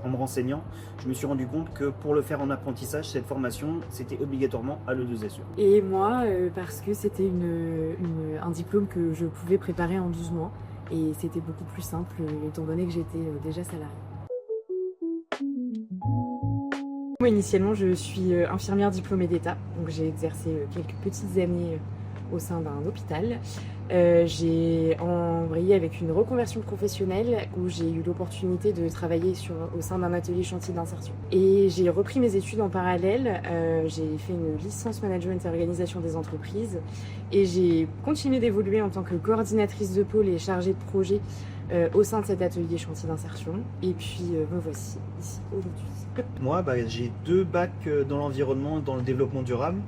En me renseignant, je me suis rendu compte que pour le faire en apprentissage, cette formation, c'était obligatoirement à l'E2SE. Et moi, parce que c'était un diplôme que je pouvais préparer en 12 mois. Et c'était beaucoup plus simple, étant donné que j'étais déjà salariée. Moi, initialement, je suis infirmière diplômée d'État. Donc j'ai exercé quelques petites années au sein d'un hôpital. J'ai embrayé avec une reconversion professionnelle où j'ai eu l'opportunité de travailler au sein d'un atelier chantier d'insertion. Et j'ai repris mes études en parallèle. J'ai fait une licence management et organisation des entreprises et j'ai continué d'évoluer en tant que coordinatrice de pôle et chargée de projet au sein de cet atelier chantier d'insertion. Et puis me voici ici aujourd'hui. Moi, j'ai 2 bacs dans l'environnement et dans le développement durable.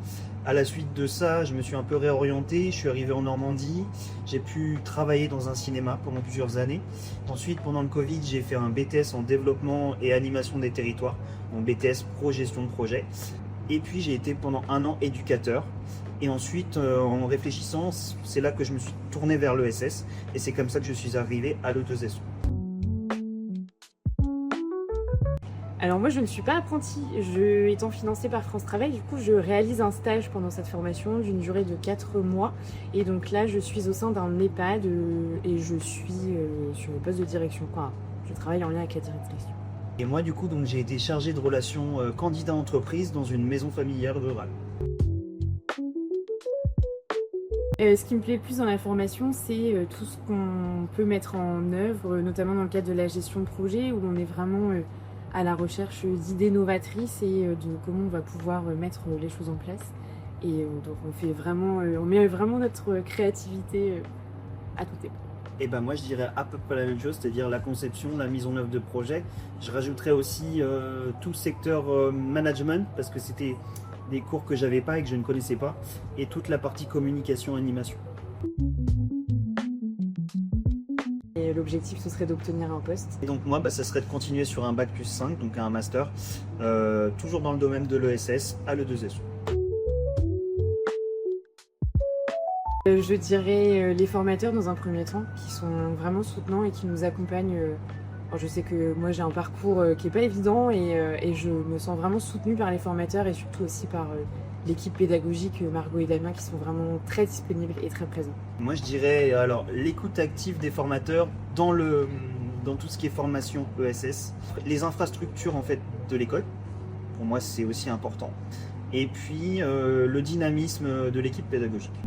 À la suite de ça, je me suis un peu réorienté, je suis arrivé en Normandie, j'ai pu travailler dans un cinéma pendant plusieurs années. Ensuite, pendant le Covid, j'ai fait un BTS en développement et animation des territoires, mon BTS Pro Gestion de projet. Et puis j'ai été pendant 1 an éducateur. Et ensuite, en réfléchissant, c'est là que je me suis tourné vers l'ESS et c'est comme ça que je suis arrivé à l'E2SE. Alors moi je ne suis pas apprentie, étant financée par France Travail, du coup je réalise un stage pendant cette formation d'une durée de 4 mois. Et donc là je suis au sein d'un EHPAD et je suis sur le poste de direction. Enfin, je travaille en lien avec la directrice. Et moi du coup j'ai été chargé de relations candidat entreprise dans une maison familiale rurale. Ce qui me plaît le plus dans la formation, c'est tout ce qu'on peut mettre en œuvre, notamment dans le cadre de la gestion de projet où on est vraiment à la recherche d'idées novatrices et de comment on va pouvoir mettre les choses en place. Et donc on met vraiment notre créativité à côté. Et moi je dirais à peu près la même chose, c'est-à-dire la conception, la mise en œuvre de projets. Je rajouterais aussi tout le secteur management parce que c'était des cours que j'avais pas et que je ne connaissais pas, et toute la partie communication animation. Et l'objectif ce serait d'obtenir un poste. Et donc moi ça serait de continuer sur un bac plus 5, donc un master, toujours dans le domaine de l'ESS à l'E2SE. Je dirais les formateurs dans un premier temps, qui sont vraiment soutenants et qui nous accompagnent. Je sais que moi j'ai un parcours qui n'est pas évident et je me sens vraiment soutenue par les formateurs et surtout aussi par l'équipe pédagogique Margot et Damien qui sont vraiment très disponibles et très présents. Moi je dirais alors l'écoute active des formateurs dans tout ce qui est formation ESS, les infrastructures en fait de l'école, pour moi c'est aussi important, et puis le dynamisme de l'équipe pédagogique.